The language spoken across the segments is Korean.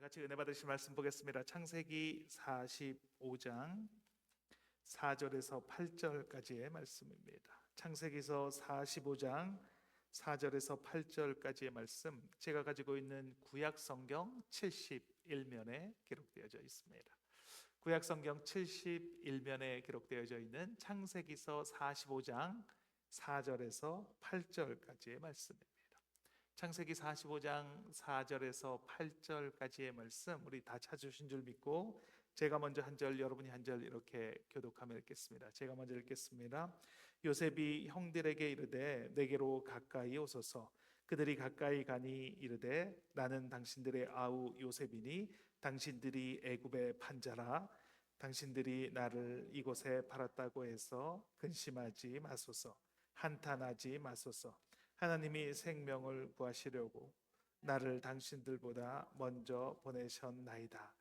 같이 은혜 받으실 말씀 보겠습니다. 창세기 45장 4절에서 8절까지의 말씀입니다. 창세기서 45장 4절에서 8절까지의 말씀, 제가 가지고 있는 구약 성경 71면에 기록되어져 있습니다. 구약 성경 71면에 기록되어져 있는 창세기서 45장 4절에서 8절까지의 말씀입니다. 창세기 45장 4절에서 8절까지의 말씀, 우리 다 찾으신 줄 믿고 제가 먼저 한 절, 여러분이 한 절 이렇게 교독하며 읽겠습니다. 제가 먼저 읽겠습니다. 요셉이 형들에게 이르되 내게로 가까이 오소서. 그들이 가까이 가니 이르되 나는 당신들의 아우 요셉이니 당신들이 애굽의 판자라. 당신들이 나를 이곳에 팔았다고 해서 근심하지 마소서. 한탄하지 마소서. 하나님이 생명을 구하시려고 나를 당신들보다 먼저 보내셨나이다.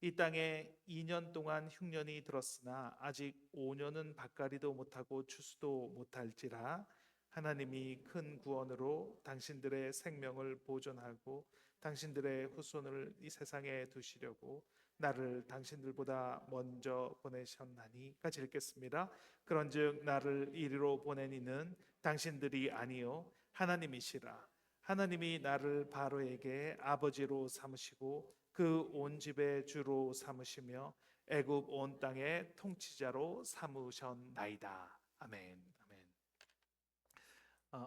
이 땅에 2년 동안 흉년이 들었으나 아직 5년은 밭가리도 못하고 추수도 못할지라. 하나님이 큰 구원으로 당신들의 생명을 보존하고 당신들의 후손을 이 세상에 두시려고 나를 당신들보다 먼저 보내셨나니. 같이 읽겠습니다. 그런즉 나를 이리로 보낸 이는 당신들이 아니요 하나님이시라. 하나님이 나를 바로에게 아버지로 삼으시고 그 온 집의 주로 삼으시며 애굽 온 땅의 통치자로 삼으셨나이다. 아멘. 아멘.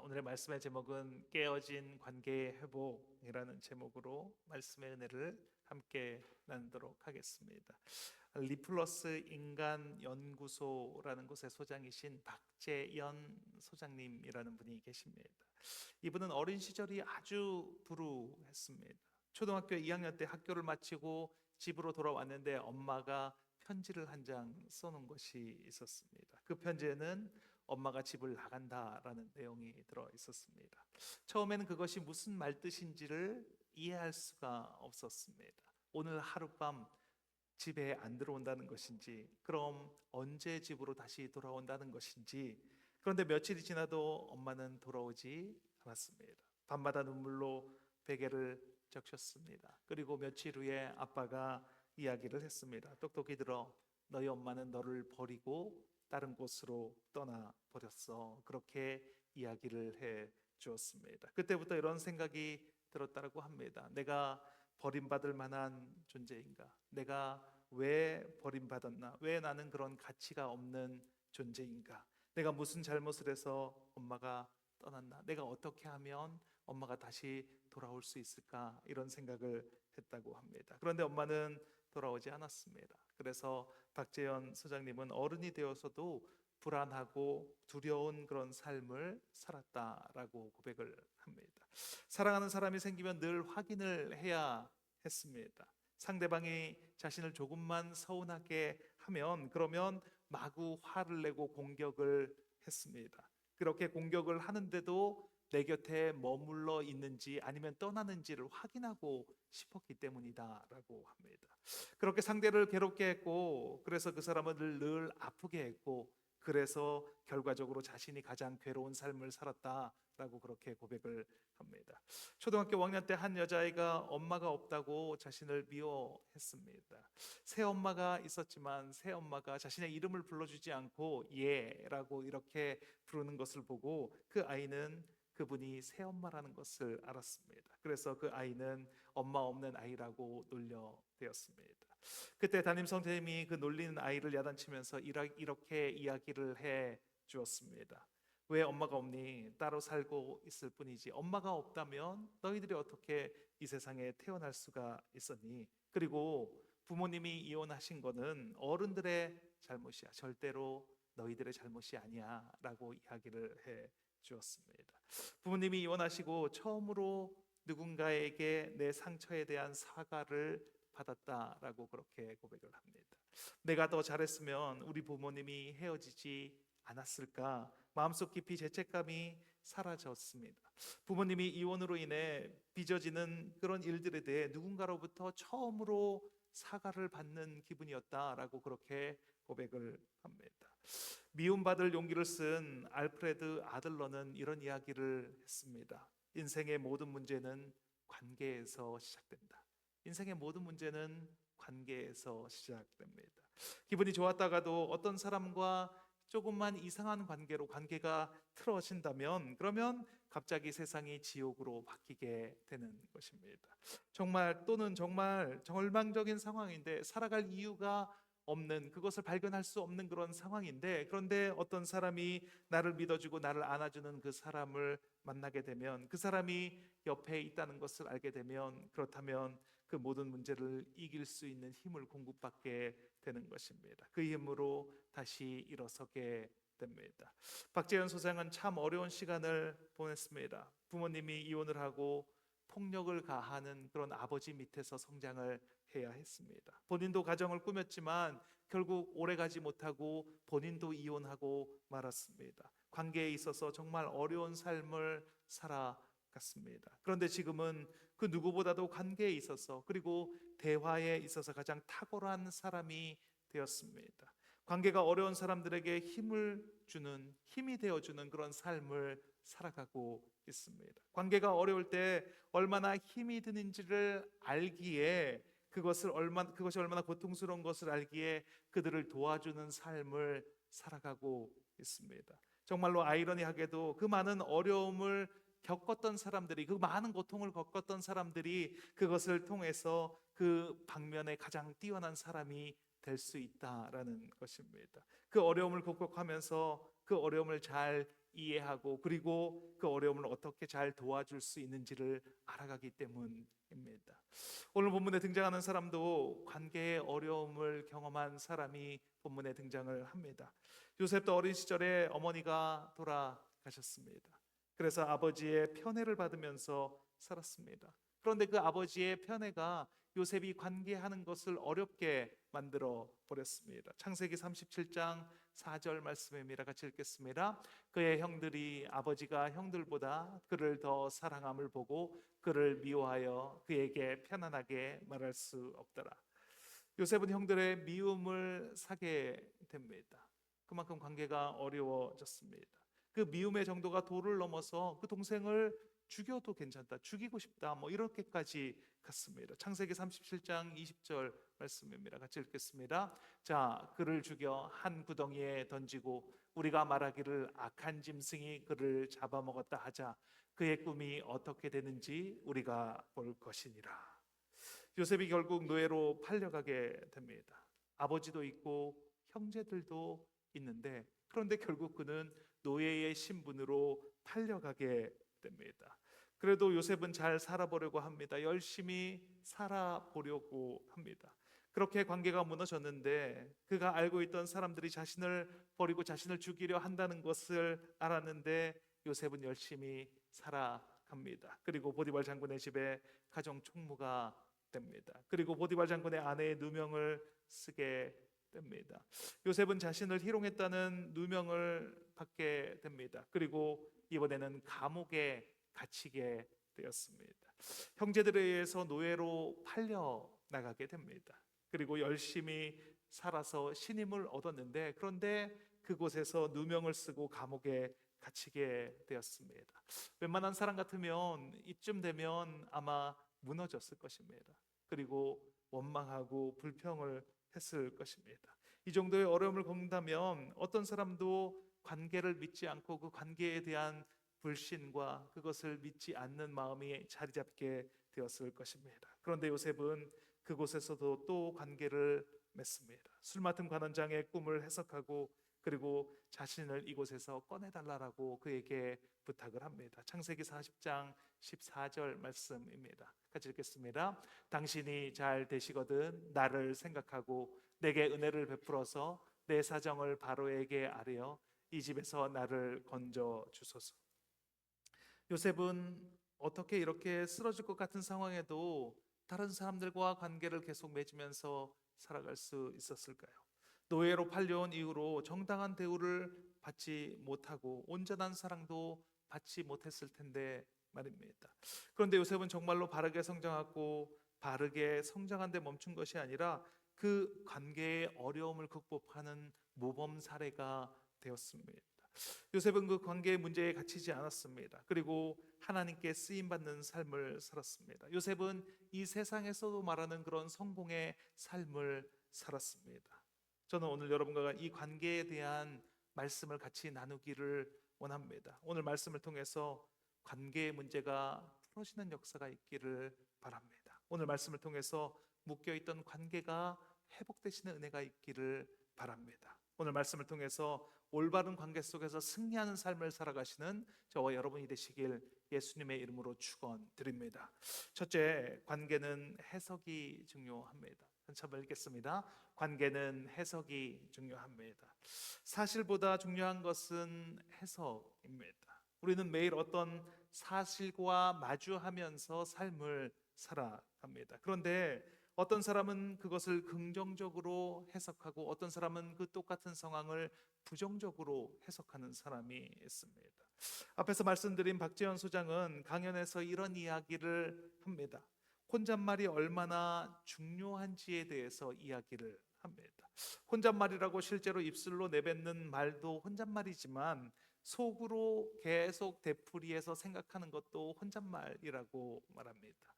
오늘의 말씀의 제목은 깨어진 관계의 회복이라는 제목으로 말씀의 은혜를 함께 나누도록 하겠습니다. 리플러스 인간연구소라는 곳의 소장이신 박재연 소장님이라는 분이 계십니다. 이분은 어린 시절이 아주 불우했습니다. 초등학교 2학년 때 학교를 마치고 집으로 돌아왔는데 엄마가 편지를 한 장 써놓은 것이 있었습니다. 그 편지에는 엄마가 집을 나간다라는 내용이 들어 있었습니다. 처음에는 그것이 무슨 말뜻인지를 이해할 수가 없었습니다. 오늘 하룻밤 집에 안 들어온다는 것인지, 그럼 언제 집으로 다시 돌아온다는 것인지. 그런데 며칠이 지나도 엄마는 돌아오지 않았습니다. 밤마다 눈물로 베개를 적셨습니다. 그리고 며칠 후에 아빠가 이야기를 했습니다. 똑똑히 들어, 너희 엄마는 너를 버리고 다른 곳으로 떠나버렸어. 그렇게 이야기를 해 주었습니다. 그때부터 이런 생각이 들었다고 합니다. 내가 버림받을 만한 존재인가? 내가 왜 버림받았나? 왜 나는 그런 가치가 없는 존재인가? 내가 무슨 잘못을 해서 엄마가 떠났나? 내가 어떻게 하면 엄마가 다시 돌아올 수 있을까? 이런 생각을 했다고 합니다. 그런데 엄마는 돌아오지 않았습니다. 그래서 박재현 소장님은 어른이 되어서도 불안하고 두려운 그런 삶을 살았다라고 고백을 합니다. 사랑하는 사람이 생기면 늘 확인을 해야 했습니다. 상대방이 자신을 조금만 서운하게 하면 그러면 마구 화를 내고 공격을 했습니다. 그렇게 공격을 하는데도 내 곁에 머물러 있는지 아니면 떠나는지를 확인하고 싶었기 때문이다라고 합니다. 그렇게 상대를 괴롭게 했고, 그래서 그 사람을 늘 아프게 했고, 그래서 결과적으로 자신이 가장 괴로운 삶을 살았다라고 그렇게 고백을 합니다. 초등학교 5학년 때 한 여자아이가 엄마가 없다고 자신을 미워했습니다. 새엄마가 있었지만 새엄마가 자신의 이름을 불러주지 않고 얘라고 이렇게 부르는 것을 보고 그 아이는 그분이 새엄마라는 것을 알았습니다. 그래서 그 아이는 엄마 없는 아이라고 놀려대었습니다. 그때 담임 선생님이 그 놀리는 아이를 야단치면서 이렇게 이야기를 해 주었습니다. 왜 엄마가 없니? 따로 살고 있을 뿐이지. 엄마가 없다면 너희들이 어떻게 이 세상에 태어날 수가 있었니? 그리고 부모님이 이혼하신 거는 어른들의 잘못이야. 절대로 너희들의 잘못이 아니야 라고 이야기를 해 주었습니다. 부모님이 이혼하시고 처음으로 누군가에게 내 상처에 대한 사과를 받았다라고 그렇게 고백을 합니다. 내가 더 잘했으면 우리 부모님이 헤어지지 않았을까? 마음속 깊이 죄책감이 사라졌습니다. 부모님이 이혼으로 인해 빚어지는 그런 일들에 대해 누군가로부터 처음으로 사과를 받는 기분이었다라고 그렇게 고백을 합니다. 미움받을 용기를 쓴 알프레드 아들러는 이런 이야기를 했습니다. 인생의 모든 문제는 관계에서 시작된다. 인생의 모든 문제는 관계에서 시작됩니다. 기분이 좋았다가도 어떤 사람과 조금만 이상한 관계로 관계가 틀어진다면 그러면 갑자기 세상이 지옥으로 바뀌게 되는 것입니다. 정말 절망적인 상황인데 살아갈 이유가 없는, 그것을 발견할 수 없는 그런 상황인데, 그런데 어떤 사람이 나를 믿어주고 나를 안아주는 그 사람을 만나게 되면, 그 사람이 옆에 있다는 것을 알게 되면, 그렇다면 그 모든 문제를 이길 수 있는 힘을 공급받게 되는 것입니다. 그 힘으로 다시 일어서게 됩니다. 박재현 소장은 참 어려운 시간을 보냈습니다. 부모님이 이혼을 하고 폭력을 가하는 그런 아버지 밑에서 성장을 해야 했습니다. 본인도 가정을 꾸몄지만 결국 오래가지 못하고 본인도 이혼하고 말았습니다. 관계에 있어서 정말 어려운 삶을 살아갔습니다. 그런데 지금은 그 누구보다도 관계에 있어서, 그리고 대화에 있어서 가장 탁월한 사람이 되었습니다. 관계가 어려운 사람들에게 힘이 되어주는 그런 삶을 살아가고 있습니다. 관계가 어려울 때 얼마나 힘이 드는지를 알기에, 그것이 얼마나 고통스러운 것을 알기에 그들을 도와주는 삶을 살아가고 있습니다. 정말로 아이러니하게도 그 많은 어려움을 겪었던 사람들이, 그 많은 고통을 겪었던 사람들이 그것을 통해서 그 방면에 가장 뛰어난 사람이 될 수 있다라는 것입니다. 그 어려움을 극복하면서 그 어려움을 잘 이해하고, 그리고 그 어려움을 어떻게 잘 도와줄 수 있는지를 알아가기 때문입니다. 오늘 본문에 등장하는 사람도 관계의 어려움을 경험한 사람이 본문에 등장을 합니다. 요셉도 어린 시절에 어머니가 돌아가셨습니다. 그래서 아버지의 편애를 받으면서 살았습니다. 그런데 그 아버지의 편애가 요셉이 관계하는 것을 어렵게 만들어 버렸습니다. 창세기 37장 4절 말씀입니다. 같이 읽겠습니다. 그의 형들이 아버지가 형들보다 그를 더 사랑함을 보고 그를 미워하여 그에게 편안하게 말할 수 없더라. 요셉은 형들의 미움을 사게 됩니다. 그만큼 관계가 어려워졌습니다. 그 미움의 정도가 도를 넘어서 그 동생을 죽여도 괜찮다, 죽이고 싶다, 이렇게까지 갔습니다. 창세기 37장 20절 말씀입니다. 같이 읽겠습니다. 자, 그를 죽여 한 구덩이에 던지고 우리가 말하기를 악한 짐승이 그를 잡아먹었다 하자. 그의 꿈이 어떻게 되는지 우리가 볼 것이니라. 요셉이 결국 노예로 팔려가게 됩니다. 아버지도 있고 형제들도 있는데, 그런데 결국 그는 노예의 신분으로 팔려가게 됩니다. 그래도 요셉은 잘 살아보려고 합니다. 열심히 살아보려고 합니다. 그렇게 관계가 무너졌는데, 그가 알고 있던 사람들이 자신을 버리고 자신을 죽이려 한다는 것을 알았는데 요셉은 열심히 살아갑니다. 그리고 보디발 장군의 집에 가정 총무가 됩니다. 그리고 보디발 장군의 아내의 누명을 쓰게 됩니다. 요셉은 자신을 희롱했다는 누명을 받게 됩니다. 그리고 이번에는 감옥에 갇히게 되었습니다. 형제들에 의해서 노예로 팔려 나가게 됩니다. 그리고 열심히 살아서 신임을 얻었는데, 그런데 그곳에서 누명을 쓰고 감옥에 갇히게 되었습니다. 웬만한 사람 같으면 이쯤 되면 아마 무너졌을 것입니다. 그리고 원망하고 불평을 했을 것입니다. 이 정도의 어려움을 겪는다면 어떤 사람도 관계를 믿지 않고 그 관계에 대한 불신과 그것을 믿지 않는 마음이 자리 잡게 되었을 것입니다. 그런데 요셉은 그곳에서도 또 관계를 맺습니다. 술 맡은 관원장의 꿈을 해석하고, 그리고 자신을 이곳에서 꺼내달라고 그에게 부탁을 합니다. 창세기 40장 14절 말씀입니다. 같이 읽겠습니다. 당신이 잘 되시거든 나를 생각하고 내게 은혜를 베풀어서 내 사정을 바로에게 아뢰어 이 집에서 나를 건져 주소서. 요셉은 어떻게 이렇게 쓰러질 것 같은 상황에도 다른 사람들과 관계를 계속 맺으면서 살아갈 수 있었을까요? 노예로 팔려온 이후로 정당한 대우를 받지 못하고 온전한 사랑도 받지 못했을 텐데 말입니다. 그런데 요셉은 정말로 바르게 성장하고 바르게 성장한 데 멈춘 것이 아니라 그 관계의 어려움을 극복하는 모범 사례가 되었습니다. 요셉은 그 관계의 문제에 갇히지 않았습니다. 그리고 하나님께 쓰임 받는 삶을 살았습니다. 요셉은 이 세상에서도 말하는 그런 성공의 삶을 살았습니다. 저는 오늘 여러분과 이 관계에 대한 말씀을 같이 나누기를 원합니다. 오늘 말씀을 통해서 관계의 문제가 풀어지는 역사가 있기를 바랍니다. 오늘 말씀을 통해서 묶여있던 관계가 회복되시는 은혜가 있기를 바랍니다. 오늘 말씀을 통해서 올바른 관계 속에서 승리하는 삶을 살아가시는 저와 여러분이 되시길 예수님의 이름으로 축원드립니다. 첫째, 관계는 해석이 중요합니다. 한번 읽겠습니다. 관계는 해석이 중요합니다. 사실보다 중요한 것은 해석입니다. 우리는 매일 어떤 사실과 마주하면서 삶을 살아갑니다. 그런데 어떤 사람은 그것을 긍정적으로 해석하고 어떤 사람은 그 똑같은 상황을 부정적으로 해석하는 사람이 있습니다. 앞에서 말씀드린 박지현 소장은 강연에서 이런 이야기를 합니다. 혼잣말이 얼마나 중요한지에 대해서 이야기를 합니다. 혼잣말이라고 실제로 입술로 내뱉는 말도 혼잣말이지만 속으로 계속 되풀이해서 생각하는 것도 혼잣말이라고 말합니다.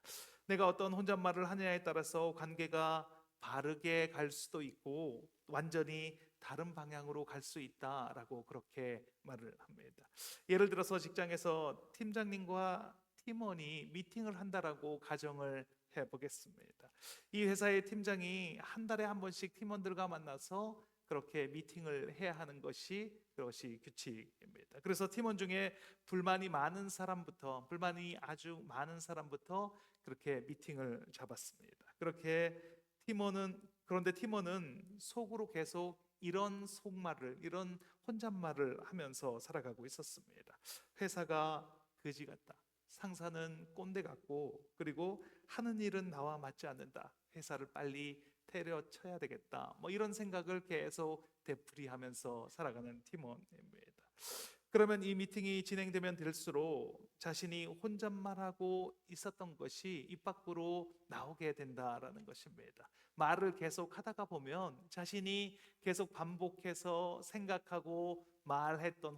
내가 어떤 혼잣말을 하느냐에 따라서 관계가 바르게 갈 수도 있고 완전히 다른 방향으로 갈 수 있다라고 그렇게 말을 합니다. 예를 들어서 직장에서 팀장님과 팀원이 미팅을 한다라고 가정을 해보겠습니다. 이 회사의 팀장이 한 달에 한 번씩 팀원들과 만나서 그렇게 미팅을 해야 하는 것이 그것이 규칙입니다. 그래서 팀원 중에 불만이 아주 많은 사람부터 그렇게 미팅을 잡았습니다. 그런데 팀원은 속으로 계속 이런 혼잣말을 하면서 살아가고 있었습니다. 회사가 거지 같다. 상사는 꼰대 같고, 그리고 하는 일은 나와 맞지 않는다. 회사를 빨리 때려쳐야 되겠다. 이런 생각을 계속 되풀이하면서 살아가는 팀원입니다. 그러면 이 미팅이 진행되면 될수록 자신이 혼잣말하고 있었던 것이 입 밖으로 나오게 된다라는 것입니다. 말을 계속 하다가 보면 자신이 계속 반복해서 생각하고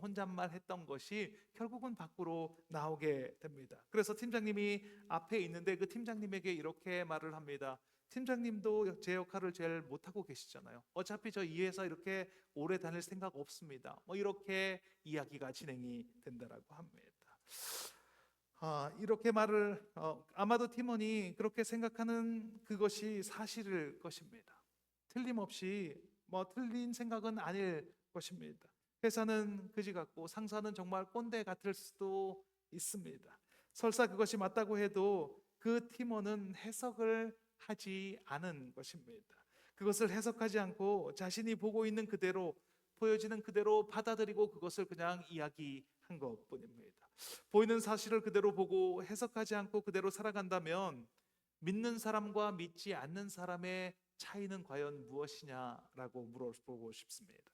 혼잣말했던 것이 결국은 밖으로 나오게 됩니다. 그래서 팀장님이 앞에 있는데 그 팀장님에게 이렇게 말을 합니다. 팀장님도 제 역할을 제일 못하고 계시잖아요. 어차피 저 이 회사 이렇게 오래 다닐 생각 없습니다. 이렇게 이야기가 진행이 된다라고 합니다. 이렇게 말을 아마도 팀원이 그렇게 생각하는 그것이 사실일 것입니다. 틀림없이 틀린 생각은 아닐 것입니다. 회사는 거지 같고 상사는 정말 꼰대 같을 수도 있습니다. 설사 그것이 맞다고 해도 그 팀원은 해석을 하지 않은 것입니다. 그것을 해석하지 않고 자신이 보고 있는 그대로 보여지는 그대로 받아들이고 그것을 그냥 이야기한 것뿐입니다. 보이는 사실을 그대로 보고 해석하지 않고 그대로 살아간다면 믿는 사람과 믿지 않는 사람의 차이는 과연 무엇이냐라고 물어보고 싶습니다.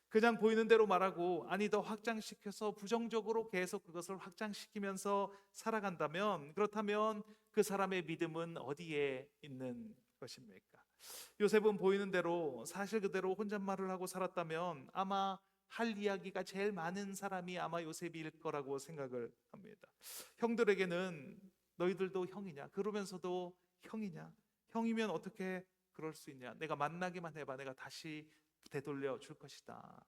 그냥 보이는 대로 말하고 더 확장시켜서 부정적으로 계속 그것을 확장시키면서 살아간다면 그렇다면 그 사람의 믿음은 어디에 있는 것입니까? 요셉은 보이는 대로 사실 그대로 혼잣말을 하고 살았다면 아마 할 이야기가 제일 많은 사람이 아마 요셉일 거라고 생각을 합니다. 형들에게는 너희들도 형이냐? 그러면서도 형이냐? 형이면 어떻게 그럴 수 있냐? 내가 만나기만 해봐. 내가 다시 되돌려 줄 것이다.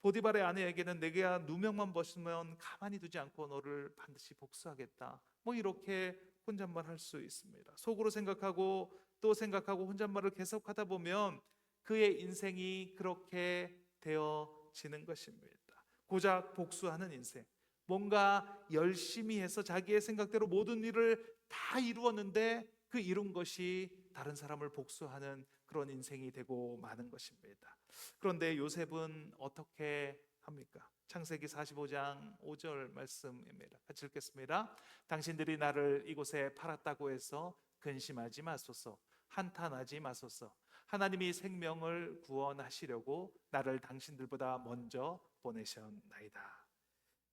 보디발의 아내에게는 내가 누명만 벗으면 가만히 두지 않고 너를 반드시 복수하겠다. 이렇게 혼잣말 할 수 있습니다. 속으로 생각하고 또 생각하고 혼잣말을 계속하다 보면 그의 인생이 그렇게 되어지는 것입니다. 고작 복수하는 인생. 뭔가 열심히 해서 자기의 생각대로 모든 일을 다 이루었는데 그 이룬 것이 다른 사람을 복수하는 그런 인생이 되고 마는 것입니다. 그런데 요셉은 어떻게 합니까? 창세기 45장 5절 말씀입니다. 같이 읽겠습니다. 당신들이 나를 이곳에 팔았다고 해서 근심하지 마소서. 한탄하지 마소서. 하나님이 생명을 구원하시려고 나를 당신들보다 먼저 보내셨나이다.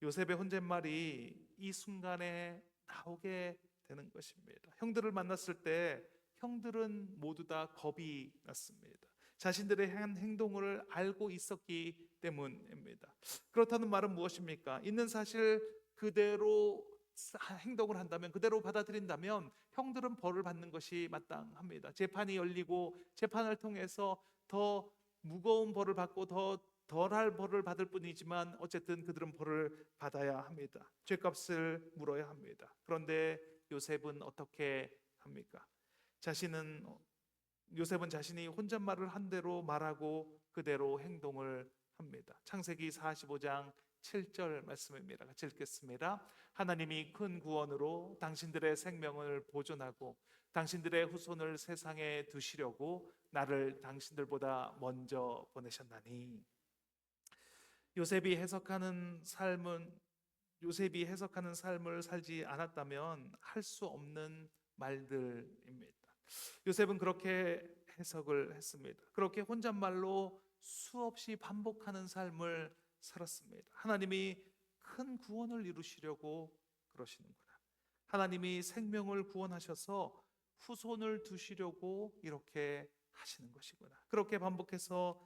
요셉의 혼잣말이 이 순간에 나오게 되는 것입니다. 형들을 만났을 때 형들은 모두 다 겁이 났습니다. 자신들의 한 행동을 알고 있었기 때문입니다. 그렇다는 말은 무엇입니까? 있는 사실 그대로 행동을 한다면, 그대로 받아들인다면 형들은 벌을 받는 것이 마땅합니다. 재판이 열리고 재판을 통해서 더 무거운 벌을 받고 더 덜할 벌을 받을 뿐이지만 어쨌든 그들은 벌을 받아야 합니다. 죄값을 물어야 합니다. 그런데 요셉은 어떻게 합니까? 요셉은 자신이 혼잣말을 한 대로 말하고 그대로 행동을 합니다. 창세기 45장 7절 말씀입니다. 같이 읽겠습니다. 하나님이 큰 구원으로 당신들의 생명을 보존하고 당신들의 후손을 세상에 두시려고 나를 당신들보다 먼저 보내셨나니. 요셉이 해석하는 삶을 살지 않았다면 할 수 없는 말들입니다. 요셉은 그렇게 해석을 했습니다. 그렇게 혼잣말로 수없이 반복하는 삶을 살았습니다. 하나님이 큰 구원을 이루시려고 그러시는구나. 하나님이 생명을 구원하셔서 후손을 두시려고 이렇게 하시는 것이구나. 그렇게 반복해서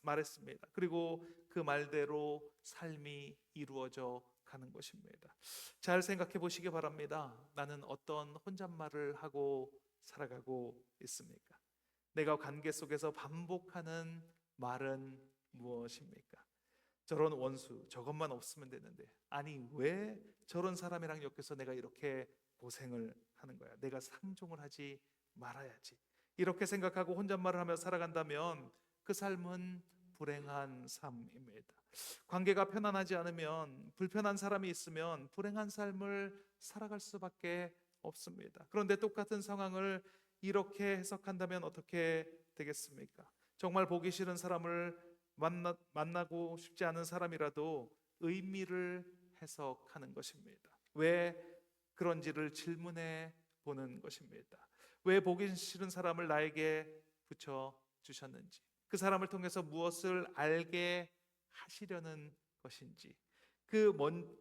말했습니다. 그리고 그 말대로 삶이 이루어져 가는 것입니다. 잘 생각해 보시기 바랍니다. 나는 어떤 혼잣말을 하고 살아가고 있습니까? 내가 관계 속에서 반복하는 말은 무엇입니까? 저런 원수, 저것만 없으면 되는데, 아니 왜 저런 사람이랑 엮여서 내가 이렇게 고생을 하는 거야? 내가 상종을 하지 말아야지. 이렇게 생각하고 혼잣말을 하며 살아간다면 그 삶은 불행한 삶입니다. 관계가 편안하지 않으면, 불편한 사람이 있으면 불행한 삶을 살아갈 수밖에 없습니다. 그런데 똑같은 상황을 이렇게 해석한다면 어떻게 되겠습니까? 정말 보기 싫은 사람을 만나고 싶지 않은 사람이라도 의미를 해석하는 것입니다. 왜 그런지를 질문해 보는 것입니다. 왜 보기 싫은 사람을 나에게 붙여 주셨는지, 그 사람을 통해서 무엇을 알게 하시려는 것인지,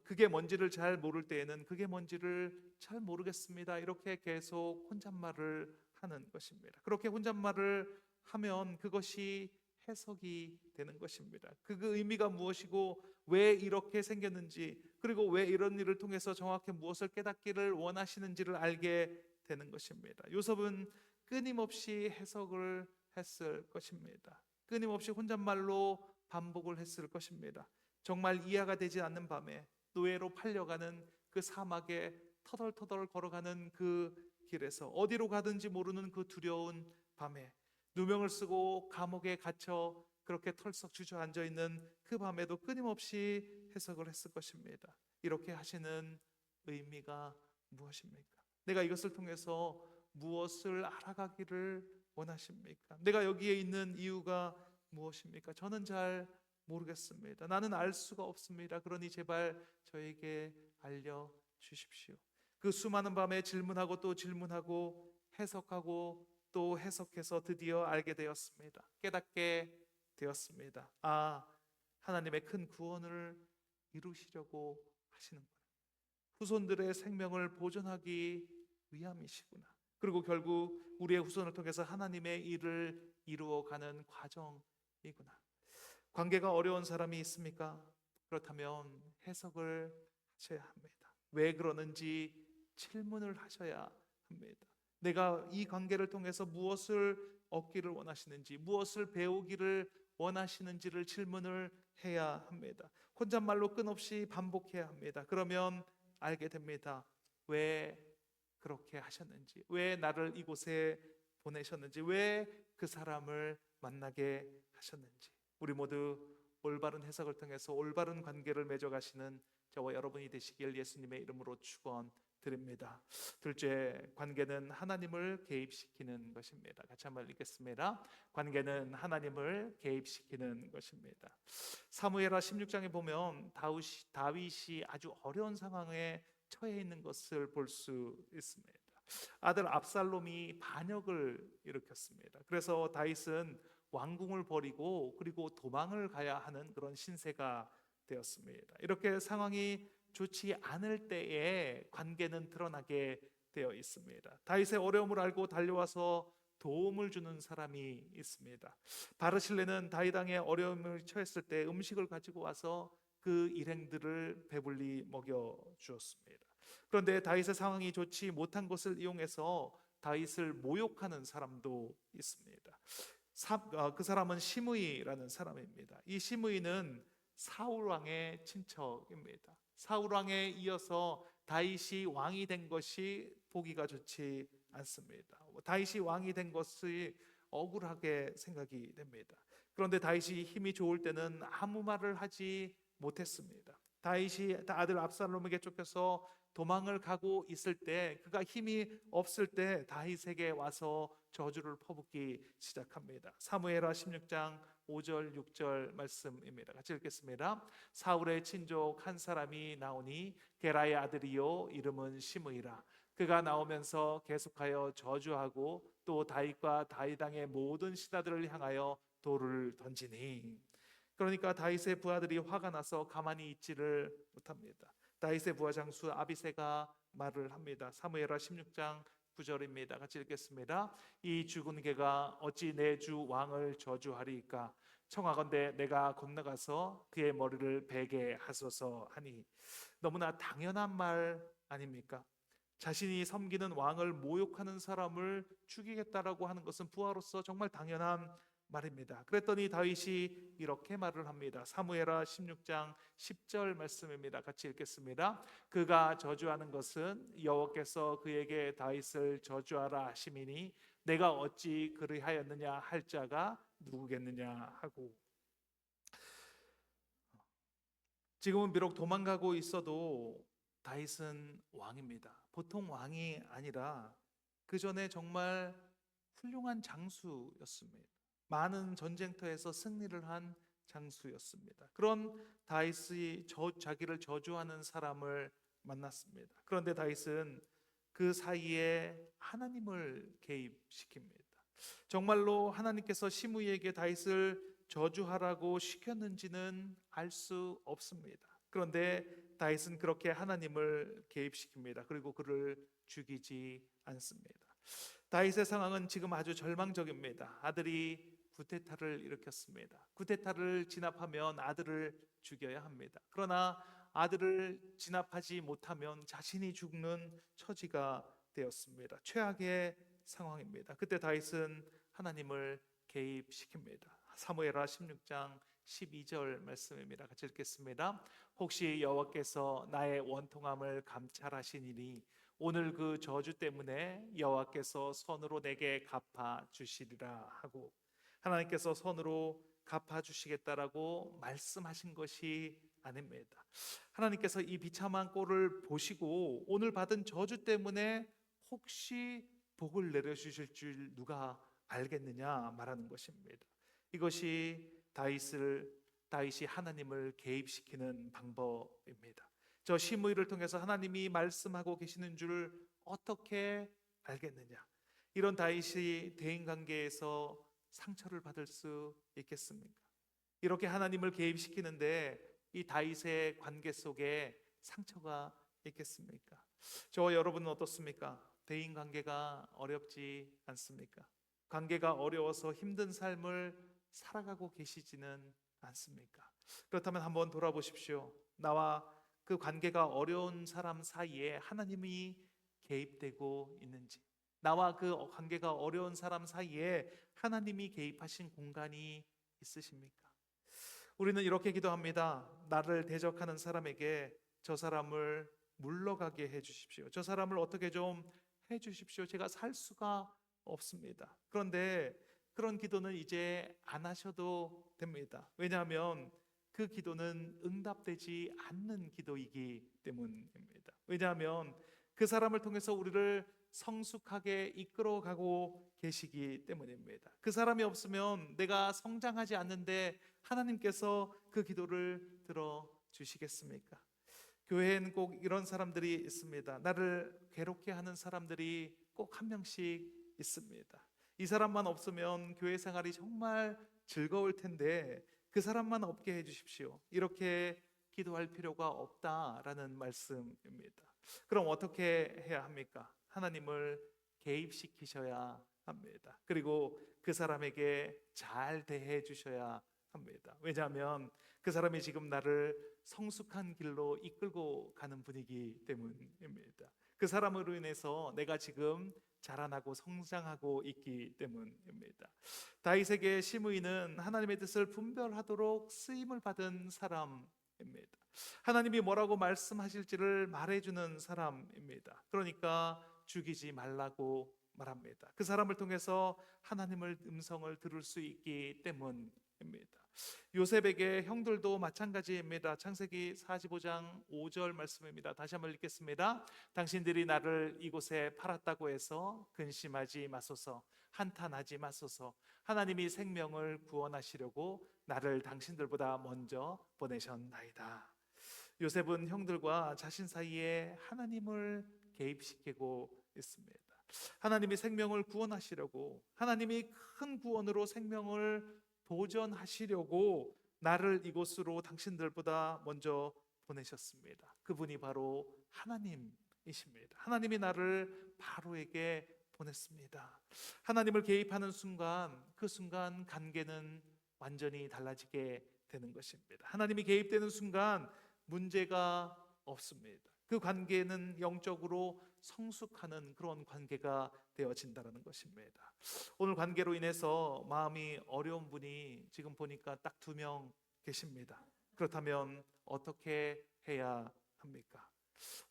그게 뭔지를 잘 모를 때에는 그게 뭔지를 잘 모르겠습니다. 이렇게 계속 혼잣말을 하는 것입니다. 그렇게 혼잣말을 하면 그것이 해석이 되는 것입니다. 그 의미가 무엇이고 왜 이렇게 생겼는지, 그리고 왜 이런 일을 통해서 정확히 무엇을 깨닫기를 원하시는지를 알게 되는 것입니다. 요셉은 끊임없이 해석을 했을 것입니다. 끊임없이 혼잣말로 반복을 했을 것입니다. 정말 이해가 되지 않는 밤에 노예로 팔려가는 그 사막에 터덜터덜 걸어가는 그 길에서 어디로 가든지 모르는 그 두려운 밤에 누명을 쓰고 감옥에 갇혀 그렇게 털썩 주저앉아 있는 그 밤에도 끊임없이 해석을 했을 것입니다. 이렇게 하시는 의미가 무엇입니까? 내가 이것을 통해서 무엇을 알아가기를 원하십니까? 내가 여기에 있는 이유가 무엇입니까? 저는 잘 모르겠습니다. 나는 알 수가 없습니다. 그러니 제발 저에게 알려주십시오. 그 수많은 밤에 질문하고 또 질문하고 해석하고 또 해석해서 드디어 알게 되었습니다. 깨닫게 되었습니다. 아, 하나님의 큰 구원을 이루시려고 하시는구나. 후손들의 생명을 보존하기 위함이시구나. 그리고 결국 우리의 후손을 통해서 하나님의 일을 이루어가는 과정이구나. 관계가 어려운 사람이 있습니까? 그렇다면 해석을 하셔야 합니다. 왜 그러는지 질문을 하셔야 합니다. 내가 이 관계를 통해서 무엇을 얻기를 원하시는지, 무엇을 배우기를 원하시는지를 질문을 해야 합니다. 혼잣말로 끊없이 반복해야 합니다. 그러면 알게 됩니다. 왜 그렇게 하셨는지, 왜 나를 이곳에 보내셨는지, 왜 그 사람을 만나게 하셨는지. 우리 모두 올바른 해석을 통해서 올바른 관계를 맺어가시는 저와 여러분이 되시길 예수님의 이름으로 축원드립니다. 둘째, 관계는 하나님을 개입시키는 것입니다. 같이 한번 읽겠습니다. 관계는 하나님을 개입시키는 것입니다. 사무엘하 16장에 보면 다윗이 아주 어려운 상황에 처해 있는 것을 볼 수 있습니다. 아들 압살롬이 반역을 일으켰습니다. 그래서 다윗은 왕궁을 버리고 그리고 도망을 가야 하는 그런 신세가 되었습니다. 이렇게 상황이 좋지 않을 때에 관계는 드러나게 되어 있습니다. 다윗의 어려움을 알고 달려와서 도움을 주는 사람이 있습니다. 바르실레는 다윗 왕의 어려움을 처했을 때 음식을 가지고 와서 그 일행들을 배불리 먹여 주었습니다. 그런데 다윗의 상황이 좋지 못한 것을 이용해서 다윗을 모욕하는 사람도 있습니다. 그 사람은 시므이라는 사람입니다. 이 시므이는 사울 왕의 친척입니다. 사울 왕에 이어서 다윗이 왕이 된 것이 보기가 좋지 않습니다. 다윗이 왕이 된 것이 억울하게 생각이 됩니다. 그런데 다윗이 힘이 좋을 때는 아무 말을 하지 못했습니다. 다윗이 아들 압살롬에게 쫓겨서 도망을 가고 있을 때, 그가 힘이 없을 때 다윗에게 와서 저주를 퍼붓기 시작합니다. 사무엘하 16장 5절 6절 말씀입니다. 같이 읽겠습니다. 사울의 친족 한 사람이 나오니 게라의 아들이요 이름은 시므이라. 그가 나오면서 계속하여 저주하고 또 다윗과 다윗 왕의 모든 신하들을 향하여 돌을 던지니. 그러니까 다윗의 부하들이 화가 나서 가만히 있지를 못합니다. 다윗의 부하 장수 아비새가 말을 합니다. 사무엘하 16장 9절입니다. 같이 읽겠습니다. 이 죽은 개가 어찌 내 주 왕을 저주하리이까? 청하건대 내가 건너가서 그의 머리를 베게 하소서 하니. 너무나 당연한 말 아닙니까? 자신이 섬기는 왕을 모욕하는 사람을 죽이겠다라고 하는 것은 부하로서 정말 당연한 말입니다. 그랬더니 다윗이 이렇게 말을 합니다. 사무엘하 16장 10절 말씀입니다. 같이 읽겠습니다. 그가 저주하는 것은 여호와께서 그에게 다윗을 저주하라 하심이니 내가 어찌 그리하였느냐 할 자가 누구겠느냐 하고. 지금은 비록 도망가고 있어도 다윗은 왕입니다. 보통 왕이 아니라 그 전에 정말 훌륭한 장수였습니다. 많은 전쟁터에서 승리를 한 장수였습니다. 그런 다윗이 자기를 저주하는 사람을 만났습니다. 그런데 다윗은 그 사이에 하나님을 개입시킵니다. 정말로 하나님께서 시므이에게 다윗을 저주하라고 시켰는지는 알 수 없습니다. 그런데 다윗은 그렇게 하나님을 개입시킵니다. 그리고 그를 죽이지 않습니다. 다윗의 상황은 지금 아주 절망적입니다. 아들이 구테타를 일으켰습니다. 구테타를 진압하면 아들을 죽여야 합니다. 그러나 아들을 진압하지 못하면 자신이 죽는 처지가 되었습니다. 최악의 상황입니다. 그때 다윗은 하나님을 개입시킵니다. 사무엘하 16장 12절 말씀입니다. 같이 읽겠습니다. 혹시 여호와께서 나의 원통함을 감찰하시니니 오늘 그 저주 때문에 여호와께서 손으로 내게 갚아 주시리라 하고, 하나님께서 손으로 갚아 주시겠다라고 말씀하신 것이 아닙니다. 하나님께서 이 비참한 꼴을 보시고 오늘 받은 저주 때문에 혹시 복을 내려주실 줄 누가 알겠느냐 말하는 것입니다. 이것이 다윗이 하나님을 개입시키는 방법입니다. 저 시므이를 통해서 하나님이 말씀하고 계시는 줄 어떻게 알겠느냐? 이런 다윗이 대인관계에서 상처를 받을 수 있겠습니까? 이렇게 하나님을 개입시키는데 이 다윗의 관계 속에 상처가 있겠습니까? 저와 여러분은 어떻습니까? 대인관계가 어렵지 않습니까? 관계가 어려워서 힘든 삶을 살아가고 계시지는 않습니까? 그렇다면 한번 돌아보십시오. 나와 그 관계가 어려운 사람 사이에 하나님이 개입되고 있는지, 나와 그 관계가 어려운 사람 사이에 하나님이 개입하신 공간이 있으십니까? 우리는 이렇게 기도합니다. 나를 대적하는 사람에게 저 사람을 물러가게 해주십시오. 저 사람을 어떻게 좀 해주십시오. 제가 살 수가 없습니다. 그런데 그런 기도는 이제 안 하셔도 됩니다. 왜냐하면 그 기도는 응답되지 않는 기도이기 때문입니다. 왜냐하면 그 사람을 통해서 우리를 성숙하게 이끌어가고 계시기 때문입니다. 그 사람이 없으면 내가 성장하지 않는데 하나님께서 그 기도를 들어주시겠습니까? 교회에는 꼭 이런 사람들이 있습니다. 나를 괴롭게 하는 사람들이 꼭 한 명씩 있습니다. 이 사람만 없으면 교회 생활이 정말 즐거울 텐데 그 사람만 없게 해주십시오. 이렇게 기도할 필요가 없다라는 말씀입니다. 그럼 어떻게 해야 합니까? 하나님을 개입시키셔야 합니다. 그리고 그 사람에게 잘 대해 주셔야 합니다. 왜냐하면 그 사람이 지금 나를 성숙한 길로 이끌고 가는 분이기 때문입니다. 그 사람으로 인해서 내가 지금 자라나고 성장하고 있기 때문입니다. 다윗에게 시므이는 하나님의 뜻을 분별하도록 쓰임을 받은 사람입니다. 하나님이 뭐라고 말씀하실지를 말해주는 사람입니다. 그러니까 죽이지 말라고 말합니다. 그 사람을 통해서 하나님의 음성을 들을 수 있기 때문입니다. 요셉에게 형들도 마찬가지입니다. 창세기 45장 5절 말씀입니다. 다시 한번 읽겠습니다. 당신들이 나를 이곳에 팔았다고 해서 근심하지 마소서, 한탄하지 마소서. 하나님이 생명을 구원하시려고 나를 당신들보다 먼저 보내셨나이다. 요셉은 형들과 자신 사이에 하나님을 개입시키고 있습니다. 하나님이 생명을 구원하시려고, 하나님이 큰 구원으로 생명을 도전하시려고 나를 이곳으로 당신들보다 먼저 보내셨습니다. 그분이 바로 하나님이십니다. 하나님이 나를 바로에게 보냈습니다. 하나님을 개입하는 순간, 그 순간 관계는 완전히 달라지게 되는 것입니다. 하나님이 개입되는 순간 문제가 없습니다. 그 관계는 영적으로 성숙하는 그런 관계가 되어진다는 것입니다. 오늘 관계로 인해서 마음이 어려운 분이 지금 보니까 딱 2명 계십니다. 그렇다면 어떻게 해야 합니까?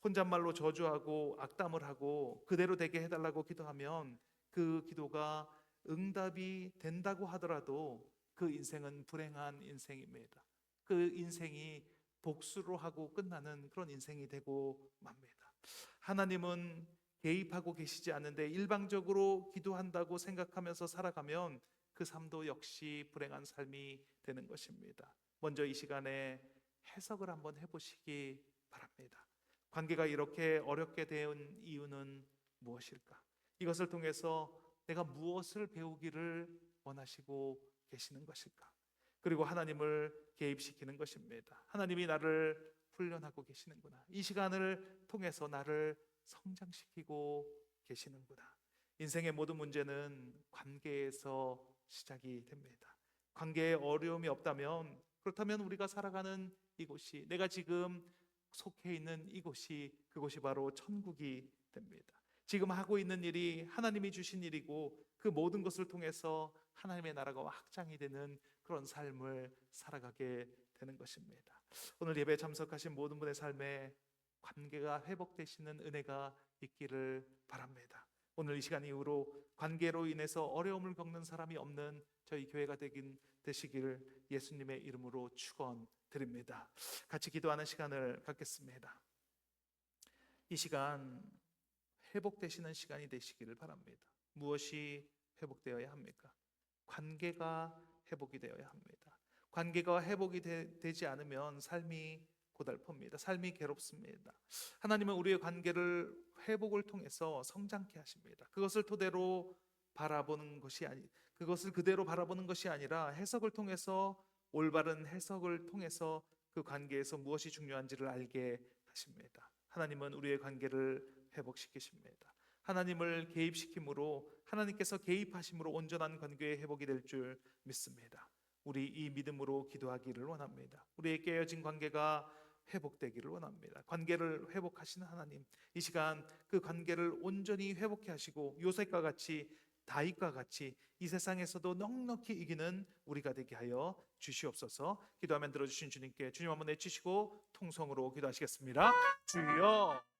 혼잣말로 저주하고 악담을 하고 그대로 되게 해달라고 기도하면 그 기도가 응답이 된다고 하더라도 그 인생은 불행한 인생입니다. 그 인생이 복수로 하고 끝나는 그런 인생이 되고 맙니다. 하나님은 개입하고 계시지 않는데 일방적으로 기도한다고 생각하면서 살아가면 그 삶도 역시 불행한 삶이 되는 것입니다. 먼저 이 시간에 해석을 한번 해보시기 바랍니다. 관계가 이렇게 어렵게 된 이유는 무엇일까? 이것을 통해서 내가 무엇을 배우기를 원하시고 계시는 것일까? 그리고 하나님을 개입시키는 것입니다. 하나님이 나를 훈련하고 계시는구나. 이 시간을 통해서 나를 성장시키고 계시는구나. 인생의 모든 문제는 관계에서 시작이 됩니다. 관계에 어려움이 없다면, 그렇다면 우리가 살아가는 이곳이, 내가 지금 속해 있는 이곳이, 그곳이 바로 천국이 됩니다. 지금 하고 있는 일이 하나님이 주신 일이고 그 모든 것을 통해서 하나님의 나라가 확장이 되는 그런 삶을 살아가게 되는 것입니다. 오늘 예배에 참석하신 모든 분의 삶에 관계가 회복되시는 은혜가 있기를 바랍니다. 오늘 이 시간 이후로 관계로 인해서 어려움을 겪는 사람이 없는 저희 교회가 되시기를 예수님의 이름으로 축원드립니다. 같이 기도하는 시간을 갖겠습니다. 이 시간 회복되시는 시간이 되시기를 바랍니다. 무엇이 회복되어야 합니까? 관계가 회복이 되어야 합니다. 관계가 회복이 되지 않으면 삶이 고달픕니다. 삶이 괴롭습니다. 하나님은 우리의 관계를 회복을 통해서 성장케 하십니다. 그것을 토대로 바라보는 것이 그것을 그대로 바라보는 것이 아니라 해석을 통해서, 올바른 해석을 통해서 그 관계에서 무엇이 중요한지를 알게 하십니다. 하나님은 우리의 관계를 회복시키십니다. 하나님을 개입시킴으로, 하나님께서 개입하심으로 온전한 관계의 회복이 될 줄 믿습니다. 우리 이 믿음으로 기도하기를 원합니다. 우리의 깨어진 관계가 회복되기를 원합니다. 관계를 회복하시는 하나님, 이 시간 그 관계를 온전히 회복해 하시고 요셉과 같이, 다윗과 같이 이 세상에서도 넉넉히 이기는 우리가 되게 하여 주시옵소서. 기도하면 들어주신 주님께 주님 한번 내치시고 통성으로 기도하시겠습니다. 주여.